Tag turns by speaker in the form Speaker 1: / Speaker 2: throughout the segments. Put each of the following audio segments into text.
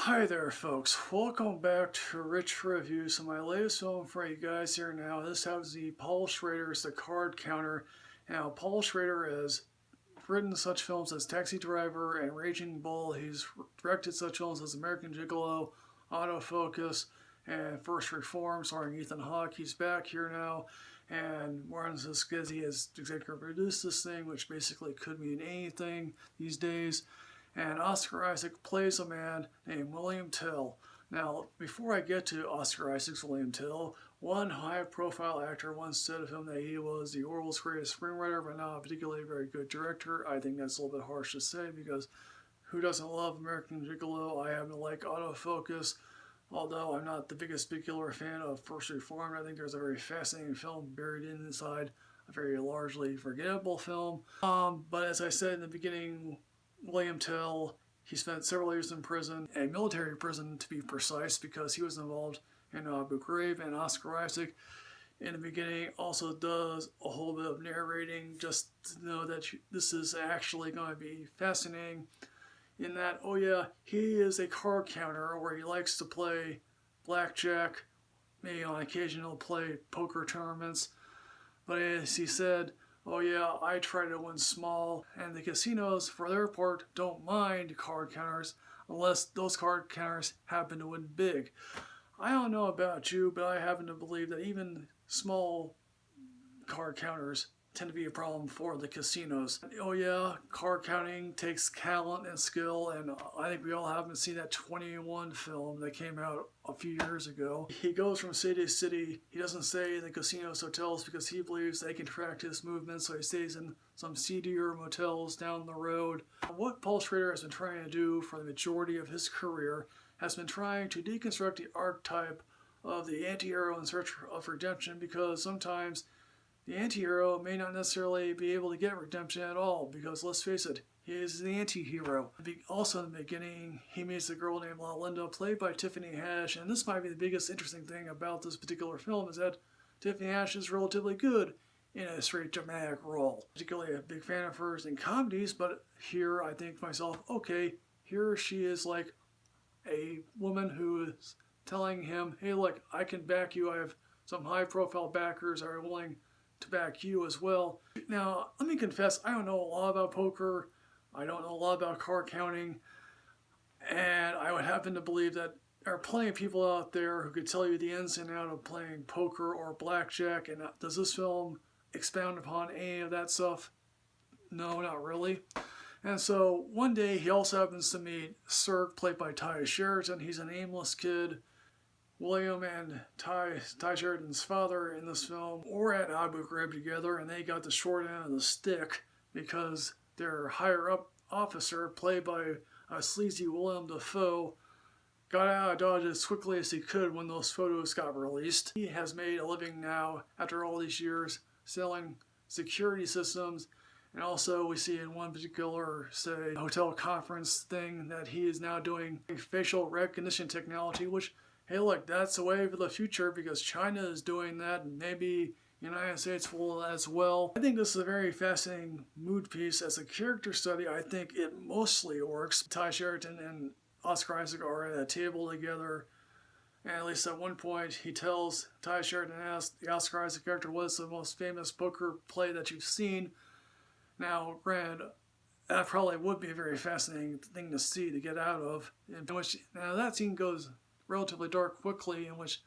Speaker 1: Hi there folks, welcome back to Rich Review. So my latest film for you guys here now, this has the Paul Schrader's The Card Counter. Now Paul Schrader has written such films as Taxi Driver and Raging Bull. He's directed such films as American Gigolo, Autofocus, and First Reform starring Ethan Hawke. He's back here now, and Martin Scorsese has executive produced this thing, which basically could mean anything these days. And Oscar Isaac plays a man named William Tell. Now, before I get to Oscar Isaac's William Tell, one high-profile actor once said of him that he was the world's greatest screenwriter, but not a particularly very good director. I think that's a little bit harsh to say, because who doesn't love American Gigolo? I happen to like Autofocus, although I'm not the biggest particular fan of First Reformed. I think there's a very fascinating film buried inside a very largely forgettable film. But as I said in the beginning, William Tell, he spent several years in prison, a military prison to be precise, because he was involved in Abu Ghraib. And Oscar Isaac, in the beginning, also does a whole bit of narrating, just to know that this is actually going to be fascinating, in that, oh yeah, he is a card counter where he likes to play blackjack, maybe on occasion he'll play poker tournaments, but as he said, oh yeah, I try to win small, and the casinos, for their part, don't mind card counters unless those card counters happen to win big. I don't know about you, but I happen to believe that even small card counters tend to be a problem for the casinos. Oh yeah, card counting takes talent and skill, and I think we all haven't seen that 21 film that came out a few years ago. He goes from city to city. He doesn't stay in the casinos, hotels, because he believes they can track his movements, so he stays in some seedier motels down the road. What Paul Schrader has been trying to do for the majority of his career has been trying to deconstruct the archetype of the anti-hero in search of redemption, because sometimes the anti-hero may not necessarily be able to get redemption at all, because let's face it, he is the anti-hero. Also in the beginning, he meets a girl named Linda, played by Tiffany Haddish, and this might be the biggest interesting thing about this particular film, is that Tiffany Haddish is relatively good in a straight dramatic role. Particularly a big fan of hers in comedies, but here I think to myself, okay, here she is like a woman who is telling him, hey look, I can back you, I have some high-profile backers that are willing to back you as well. Now, let me confess, I don't know a lot about poker, I don't know a lot about card counting, and I would happen to believe that there are plenty of people out there who could tell you the ins and outs of playing poker or blackjack, and does this film expound upon any of that stuff? No, not really. And so, one day he also happens to meet Cirque, played by Ty Sheridan. He's an aimless kid. William and Ty Sheridan's father in this film were at Abu Ghraib together, and they got the short end of the stick because their higher up officer, played by a sleazy Willem Dafoe, got out of Dodge as quickly as he could when those photos got released. He has made a living now, after all these years, selling security systems, and also we see in one particular, say, hotel conference thing, that he is now doing facial recognition technology, which, hey look, that's a way for the future, because China is doing that, and maybe the United States will as well. I think this is a very fascinating mood piece. As a character study, I think it mostly works. Ty Sheridan and Oscar Isaac are at a table together, and at least at one point he tells Ty Sheridan, asks the Oscar Isaac character, what is the most famous poker play that you've seen? Now, granted, that probably would be a very fascinating thing to see, to get out of. Now that scene goes relatively dark quickly, in which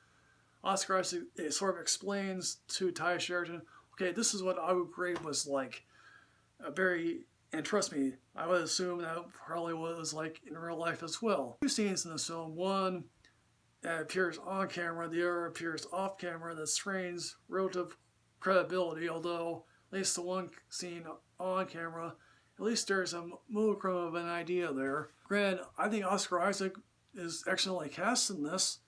Speaker 1: Oscar Isaac sort of explains to Ty Sheridan, okay, this is what Abu Ghraib was like. And trust me, I would assume that probably what it was like in real life as well. Two scenes in this film, one that appears on camera, the other appears off camera, that strains relative credibility, although at least the one scene on camera, at least there's a modicum of an idea there. Granted, I think Oscar Isaac is excellently cast in this,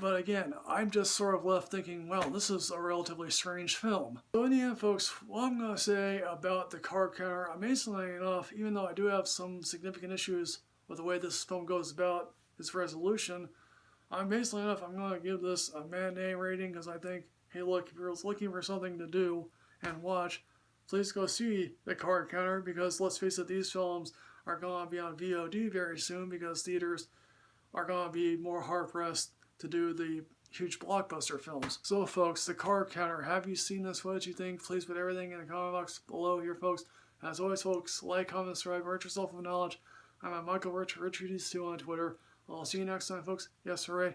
Speaker 1: but again, I'm just sort of left thinking, well, this is a relatively strange film. So in the end, folks, what I'm going to say about The Card Counter, amazingly enough, even though I do have some significant issues with the way this film goes about its resolution, amazingly enough, I'm going to give this a matinee rating, because I think, hey look, if you're looking for something to do and watch, please go see The Card Counter, because let's face it, these films are going to be on VOD very soon, because theaters are going to be more hard-pressed to do the huge blockbuster films. So folks, the card counter, have you seen this? What did you think? Please put everything in the comment box below here, folks. As always, folks, like, comment, subscribe, enrich yourself with knowledge. I'm at Michael Rich, Rich2 on Twitter. I'll see you next time, folks. Yes, hooray.